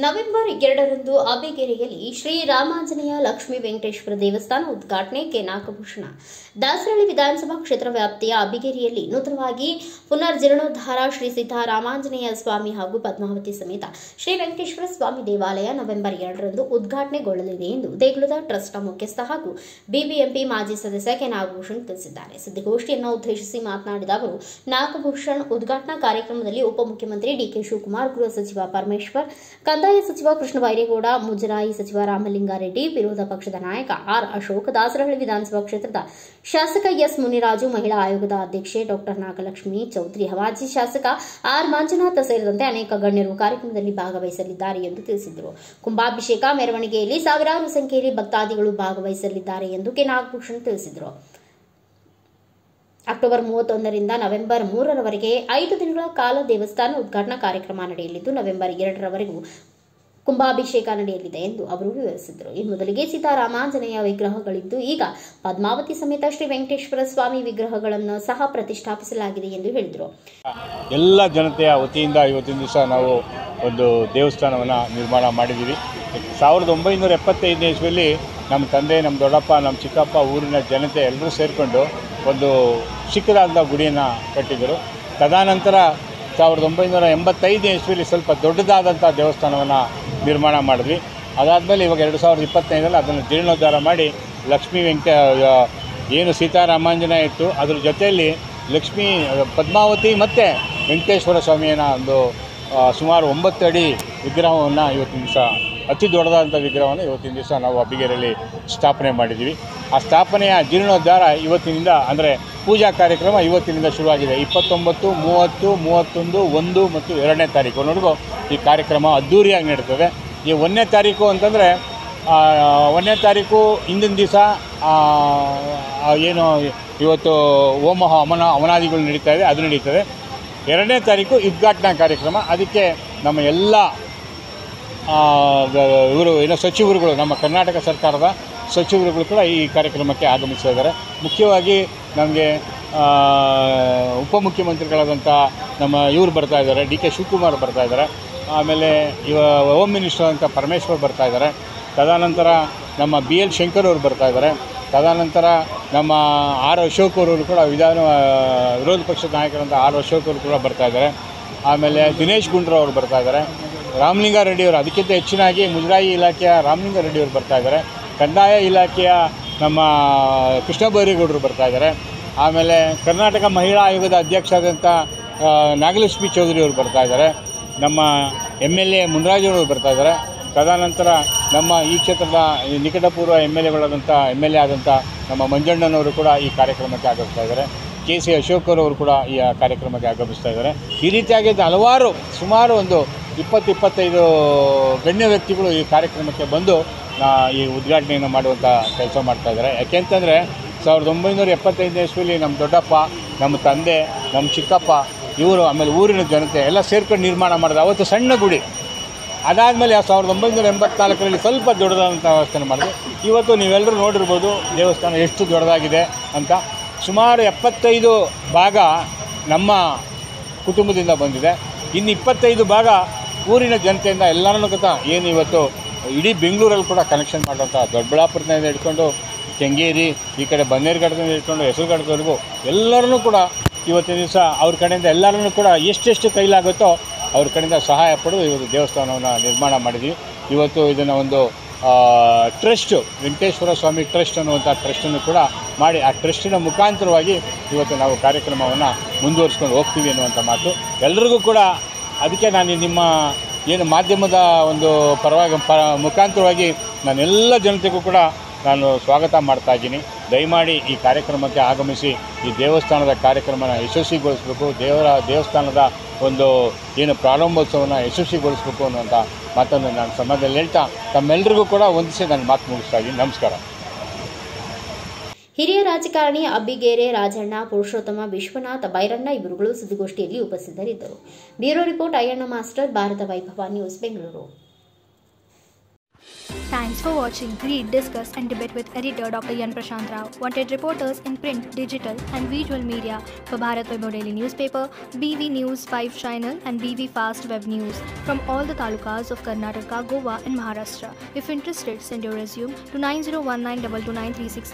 November 2ರಂದು ಅಬ್ಬಿಗೆರೆಯಲ್ಲಿ Shri Ramanjaneya Lakshmi Venkateshwara ದೇವಸ್ಥಾನ ಉದ್ಘಾಟನೆ ನಾಗಭೂಷಣ. ದಾಸರಳ್ಳಿ ವಿಧಾನಸಭಾ ಕ್ಷೇತ್ರ ವ್ಯಾಪ್ತಿಯ ಅಬ್ಬಿಗೆರೆಯಲ್ಲಿ ನೂತನವಾಗಿ ಪುನರ್ಜೀರ್ಣೋದ್ಧಾರ ಶ್ರೀ ಸೀತಾರಾಮಾಂಜನೇಯ ಸ್ವಾಮಿ ಹಾಗೂ ಪದ್ಮಾವತಿ ಸಮೇತ ಶ್ರೀ ವೆಂಕಟೇಶ್ವರ ಸ್ವಾಮಿ ದೇವಾಲಯ ನವೆಂಬರ್ 2ರಂದು ಉದ್ಘಾಟನೆಗೊಳ್ಳಲಿದೆ ಎಂದು ದೇಗುಲದ ಟ್ರಸ್ಟ್ ಮುಖ್ಯಸ್ಥ ಹಾಗೂ ಬಿಬಿಎಂಪಿ ಮಾಜಿ ಸದಸ್ಯ ನಾಗಭೂಷಣ್ ತಿಳಿಸಿದ್ದಾರೆ. ಸುದ್ದಿಗೋಷ್ಠಿಯನ್ನು ಉದ್ದೇಶಿಸಿ ಮಾತನಾಡಿದ ಅವರು, ನಾಗಭೂಷಣ್ ಉದ್ಘಾಟನಾ ಕಾರ್ಯಕ್ರಮದಲ್ಲಿ ಉಪಮುಖ್ಯಮಂತ್ರಿ ಡಿಕೆ ಶಿವಕುಮಾರ್, ಗೃಹ ಸಚಿವ ಪರಮೇಶ್ವರ್, ಕಂದಾಯ ಸಚಿವ ಕೃಷ್ಣ ಬೈರೇಗೌಡ, ಮುಜರಾಯಿ ಸಚಿವ ರಾಮಲಿಂಗಾರೆಡ್ಡಿ, ವಿರೋಧ ಪಕ್ಷದ ನಾಯಕ ಆರ್ ಅಶೋಕ್, ದಾಸರಹಳ್ಳಿ ವಿಧಾನಸಭಾ ಕ್ಷೇತ್ರದ ಶಾಸಕ ಎಸ್ ಮುನಿರಾಜು, ಮಹಿಳಾ ಆಯೋಗದ ಅಧ್ಯಕ್ಷೆ ಡಾ ನಾಗಲಕ್ಷ್ಮಿ ಚೌಧರಿ, ಮಾಜಿ ಶಾಸಕ ಆರ್ ಮಂಜುನಾಥ್ ಸೇರಿದಂತೆ ಅನೇಕ ಗಣ್ಯರು ಕಾರ್ಯಕ್ರಮದಲ್ಲಿ ಭಾಗವಹಿಸಲಿದ್ದಾರೆ ಎಂದು ತಿಳಿಸಿದರು. ಕುಂಭಾಭಿಷೇಕ ಮೆರವಣಿಗೆಯಲ್ಲಿ ಸಾವಿರಾರು ಸಂಖ್ಯೆಯಲ್ಲಿ ಭಕ್ತಾದಿಗಳು ಭಾಗವಹಿಸಲಿದ್ದಾರೆ ಎಂದು ನಾಗಭೂಷಣ್ ತಿಳಿಸಿದರು. ಅಕ್ಟೋಬರ್ 31ರಿಂದ ನವೆಂಬರ್ 3ರವರೆಗೆ 5 ದಿನಗಳ ಕಾಲ ದೇವಸ್ಥಾನ ಉದ್ಘಾಟನಾ ಕಾರ್ಯಕ್ರಮ ನಡೆಯಲಿದ್ದು, ನವೆಂಬರ್ 2ರವರೆಗೂ ಕುಂಭಾಭಿಷೇಕ ನಡೆಯಲಿದೆ ಎಂದು ಅವರು ವಿವರಿಸಿದರು. ಈ ಮೊದಲಿಗೆ ಸೀತಾರಾಮಾಂಜನೇಯ ವಿಗ್ರಹಗಳಿದ್ದು, ಈಗ ಪದ್ಮಾವತಿ ಸಮೇತ ಶ್ರೀ ವೆಂಕಟೇಶ್ವರ ಸ್ವಾಮಿ ವಿಗ್ರಹಗಳನ್ನು ಸಹ ಪ್ರತಿಷ್ಠಾಪಿಸಲಾಗಿದೆ ಎಂದು ಹೇಳಿದರು. ಎಲ್ಲ ಜನತೆಯ ವತಿಯಿಂದ ಇವತ್ತಿನ ದಿವಸ ನಾವು ಒಂದು ದೇವಸ್ಥಾನವನ್ನು ನಿರ್ಮಾಣ ಮಾಡಿದ್ದೀವಿ. 1975ನೇ ಇಸ್ವಿಯಲ್ಲಿ ನಮ್ಮ ತಂದೆ, ನಮ್ಮ ದೊಡ್ಡಪ್ಪ, ನಮ್ಮ ಚಿಕ್ಕಪ್ಪ, ಊರಿನ ಜನತೆ ಎಲ್ಲರೂ ಸೇರಿಕೊಂಡು ಒಂದು ಚಿಕ್ಕದಾದ ಗುಡಿಯನ್ನು ಕಟ್ಟಿದರು. ತದನಂತರ 1985ನೇ ಇಸ್ವಿಯಲ್ಲಿ ಸ್ವಲ್ಪ ದೊಡ್ಡದಾದಂಥ ದೇವಸ್ಥಾನವನ್ನು ನಿರ್ಮಾಣ ಮಾಡಿದ್ವಿ. ಅದಾದಮೇಲೆ ಇವಾಗ 2025ರಲ್ಲಿ ಅದನ್ನು ಜೀರ್ಣೋದ್ಧಾರ ಮಾಡಿ ಲಕ್ಷ್ಮೀ ಏನು ಸೀತಾರಾಮಾಂಜನೇಯ ಇತ್ತು, ಅದ್ರ ಜೊತೆಯಲ್ಲಿ ಲಕ್ಷ್ಮೀ ಪದ್ಮಾವತಿ ಮತ್ತು ವೆಂಕಟೇಶ್ವರ ಸ್ವಾಮಿಯನ್ನ ಒಂದು ಸುಮಾರು 9 ಅಡಿ ವಿಗ್ರಹವನ್ನು ಇವತ್ತಿನ ದಿವಸ, ಅತಿ ದೊಡ್ಡದಾದಂಥ ವಿಗ್ರಹವನ್ನು ಇವತ್ತಿನ ದಿವಸ ನಾವು ಅಬ್ಬಿಗೆರೆಯಲ್ಲಿ ಸ್ಥಾಪನೆ ಮಾಡಿದ್ದೀವಿ. ಆ ಸ್ಥಾಪನೆಯ ಜೀರ್ಣೋದ್ಧಾರ ಇವತ್ತಿನಿಂದ, ಅಂದರೆ ಪೂಜಾ ಕಾರ್ಯಕ್ರಮ ಇವತ್ತಿನಿಂದ ಶುರುವಾಗಿದೆ. 29, 30, 31, 1 ಮತ್ತು 2ನೇ ತಾರೀಕುವರೆಗೂ ಈ ಕಾರ್ಯಕ್ರಮ ಅದ್ಧೂರಿಯಾಗಿ ನಡೀತದೆ. ಈ 1ನೇ ತಾರೀಕು ಅಂತಂದರೆ 1ನೇ ತಾರೀಕು ಹಿಂದಿನ ದಿವಸ ಏನು ಇವತ್ತು ಹೋಮ ಹವನಾದಿಗಳು ನಡೀತಾ ಇದೆ, ಅದು ನಡೀತದೆ. 2ನೇ ತಾರೀಕು ಉದ್ಘಾಟನಾ ಕಾರ್ಯಕ್ರಮ. ಅದಕ್ಕೆ ನಮ್ಮ ಎಲ್ಲ ಇವರು ಸಚಿವರುಗಳು, ನಮ್ಮ ಕರ್ನಾಟಕ ಸರ್ಕಾರದ ಸಚಿವರುಗಳು ಕೂಡ ಈ ಕಾರ್ಯಕ್ರಮಕ್ಕೆ ಆಗಮಿಸಿದ್ದಾರೆ. ಮುಖ್ಯವಾಗಿ ನಮಗೆ ಉಪಮುಖ್ಯಮಂತ್ರಿಗಳಾದಂಥ ನಮ್ಮ ಇವರು ಬರ್ತಾ ಇದ್ದಾರೆ, ಡಿ ಕೆ ಶಿವಕುಮಾರ್ ಬರ್ತಾ ಇದ್ದಾರೆ. ಆಮೇಲೆ ಹೋಮ್ ಮಿನಿಸ್ಟರ್ ಅಂತ ಪರಮೇಶ್ವರ್ ಬರ್ತಾ ಇದ್ದಾರೆ. ತದನಂತರ ನಮ್ಮ BL ಶಂಕರ್ ಅವರು ಬರ್ತಾ ಇದ್ದಾರೆ. ತದನಂತರ ನಮ್ಮ ಆರ್ ಅಶೋಕ್ ಅವರು ಕೂಡ ವಿರೋಧ ಪಕ್ಷದ ನಾಯಕರಂತ ಆರ್ ಅಶೋಕ್ ಅವರು ಕೂಡ ಬರ್ತಾ ಇದ್ದಾರೆ. ಆಮೇಲೆ ದಿನೇಶ್ ಗುಂಡ್ರಾವ್ ಅವರು ಬರ್ತಾ ಇದ್ದಾರೆ. ರಾಮಲಿಂಗಾರೆಡ್ಡಿ ಅವರು, ಅದಕ್ಕಿಂತ ಹೆಚ್ಚಿನಾಗಿ ಮುಜರಾಯಿ ಇಲಾಖೆಯ ರಾಮಲಿಂಗಾರೆಡ್ಡಿ ಅವರು ಬರ್ತಾ ಇದ್ದಾರೆ. ಕಂದಾಯ ಇಲಾಖೆಯ ನಮ್ಮ ಕೃಷ್ಣ ಬೈರೇಗೌಡರು ಬರ್ತಾ ಇದ್ದಾರೆ. ಆಮೇಲೆ ಕರ್ನಾಟಕ ಮಹಿಳಾ ಆಯೋಗದ ಅಧ್ಯಕ್ಷ ಆದಂಥ ನಾಗಲಕ್ಷ್ಮಿ ಚೌಧರಿ ಅವರು ಬರ್ತಾ ಇದ್ದಾರೆ. ನಮ್ಮ MLA ಮುನಿರಾಜು ಬರ್ತಾ ಇದ್ದಾರೆ. ತದನಂತರ ನಮ್ಮ ಈ ಕ್ಷೇತ್ರದ ನಿಕಟಪೂರ್ವ MLA ಆದಂಥ ನಮ್ಮ ಮಂಜಣ್ಣನವರು ಕೂಡ ಈ ಕಾರ್ಯಕ್ರಮಕ್ಕೆ ಆಗಮಿಸ್ತಾ ಇದ್ದಾರೆ. KC ಅಶೋಕ್ ಅವರು ಕೂಡ ಈ ಕಾರ್ಯಕ್ರಮಕ್ಕೆ ಆಗಮಿಸ್ತಾ ಇದ್ದಾರೆ. ಈ ರೀತಿಯಾಗಿ ಹಲವಾರು, ಸುಮಾರು ಒಂದು 20-25 ಗಣ್ಯ ವ್ಯಕ್ತಿಗಳು ಈ ಕಾರ್ಯಕ್ರಮಕ್ಕೆ ಬಂದು ಈ ಉದ್ಘಾಟನೆಯನ್ನು ಮಾಡುವಂಥ ಕೆಲಸ ಮಾಡ್ತಾ ಇದ್ದಾರೆ. ಯಾಕೆಂತಂದರೆ 1975ನೇ ಇಸ್ವಿಯಲ್ಲಿ ನಮ್ಮ ದೊಡ್ಡಪ್ಪ, ನಮ್ಮ ತಂದೆ, ನಮ್ಮ ಚಿಕ್ಕಪ್ಪ, ಇವರು, ಆಮೇಲೆ ಊರಿನ ಜನತೆ ಎಲ್ಲ ಸೇರ್ಕೊಂಡು ನಿರ್ಮಾಣ ಮಾಡಿದ ಅವತ್ತು ಸಣ್ಣ ಗುಡಿ. ಅದಾದಮೇಲೆ 1984ರಲ್ಲಿ ಸ್ವಲ್ಪ ದೊಡ್ಡದಾದಂಥ ವ್ಯವಸ್ಥೆ ಮಾಡಿದೆ. ಇವತ್ತು ನೀವೆಲ್ಲರೂ ನೋಡಿರ್ಬೋದು ದೇವಸ್ಥಾನ ಎಷ್ಟು ದೊಡ್ಡದಾಗಿದೆ ಅಂತ. ಸುಮಾರು 75 ಭಾಗ ನಮ್ಮ ಕುಟುಂಬದಿಂದ ಬಂದಿದೆ. ಇನ್ನು 25 ಭಾಗ ಊರಿನ ಜನತೆಯಿಂದ ಎಲ್ಲರನ್ನೂ ಏನು ಇವತ್ತು ಇಡೀ ಬೆಂಗಳೂರಲ್ಲಿ ಕೂಡ ಕನೆಕ್ಷನ್ ಮಾಡುವಂಥ ದೊಡ್ಡಬಳ್ಳಾಪುರದಿಂದ ಹಿಡ್ಕೊಂಡು ಕೆಂಗೇರಿ, ಈ ಕಡೆ ಬನ್ನೇರುಘಟ್ಟದಿಂದ ಹಿಡ್ಕೊಂಡು ಹೆಸರುಘಟ್ಟದವರೆಗೂ ಎಲ್ಲರನ್ನೂ ಕೂಡ ಇವತ್ತಿನ ದಿವಸ ಅವ್ರ ಕಡೆಯಿಂದ ಎಲ್ಲರನ್ನೂ ಕೂಡ ಎಷ್ಟೆಷ್ಟು ಕೈಲಾಗುತ್ತೋ ಅವ್ರ ಕಡೆಯಿಂದ ಸಹಾಯ ಪಡೆದು ಇವತ್ತು ದೇವಸ್ಥಾನವನ್ನು ನಿರ್ಮಾಣ ಮಾಡಿದ್ವಿ. ಇವತ್ತು ಇದನ್ನು ಒಂದು ಟ್ರಸ್ಟ್, ವೆಂಕಟೇಶ್ವರ ಸ್ವಾಮಿ ಟ್ರಸ್ಟ್ ಅನ್ನುವಂಥ ಟ್ರಸ್ಟನ್ನು ಕೂಡ ಮಾಡಿ, ಆ ಟ್ರಸ್ಟಿನ ಮುಖಾಂತರವಾಗಿ ಇವತ್ತು ನಾವು ಕಾರ್ಯಕ್ರಮವನ್ನು ಮುಂದುವರಿಸ್ಕೊಂಡು ಹೋಗ್ತೀವಿ ಅನ್ನುವಂಥ ಮಾತು ಎಲ್ಲರಿಗೂ ಕೂಡ. ಅದಕ್ಕೆ ನಾನು ನಿಮ್ಮ ಏನು ಮಾಧ್ಯಮದ ಒಂದು ಮುಖಾಂತರವಾಗಿ ನಾನೆಲ್ಲ ಜನತೆಗೂ ಕೂಡ ನಾನು ಸ್ವಾಗತ ಮಾಡ್ತಾ ಇದ್ದೀನಿ. ದಯಮಾಡಿ ಈ ಕಾರ್ಯಕ್ರಮಕ್ಕೆ ಆಗಮಿಸಿ ಈ ದೇವಸ್ಥಾನದ ಕಾರ್ಯಕ್ರಮನ ಯಶಸ್ವಿಗೊಳಿಸಬೇಕು, ದೇವಸ್ಥಾನದ ಒಂದು ಏನು ಪ್ರಾರಂಭೋತ್ಸವನ ಯಶಸ್ವಿಗೊಳಿಸಬೇಕು ಅನ್ನುವಂಥ ಮಾತನ್ನು ನಾನು ಸಮಾಜದಲ್ಲಿ ಹೇಳ್ತಾ ತಮ್ಮೆಲ್ಲರಿಗೂ ಕೂಡ ವಂದಿಸಿ ನಾನು ಮಾತು ಮುಗಿಸ್ತಾ ಇದ್ದೀನಿ. ನಮಸ್ಕಾರ. ಹಿರಿಯ ರಾಜಕಾರಣಿ ಅಬ್ಬಿಗೆರೆ ರಾಜಣ್ಣ, ಪುರುಷೋತ್ತಮ, ವಿಶ್ವನಾಥ್, ಬೈರಣ್ಣ ಇವರುಗಳು ಸುದ್ದಿಗೋಷ್ಠಿಯಲ್ಲಿ ಉಪಸ್ಥಿತರಿದ್ದರು. Bureau report Ayyanna master, Bharatha Vaibhava news, Bengaluru. Thanks for watching. Read, discuss, and debate with editor Dr. Yan Prashant Rao. Wanted reporters in print, digital, and visual media for Bharat Vaibhav Daily Newspaper, BV News 5 Channel, and BV Fast Web News from all the talukas of Karnataka, Goa, and Maharashtra. If interested, send your resume to 9019229368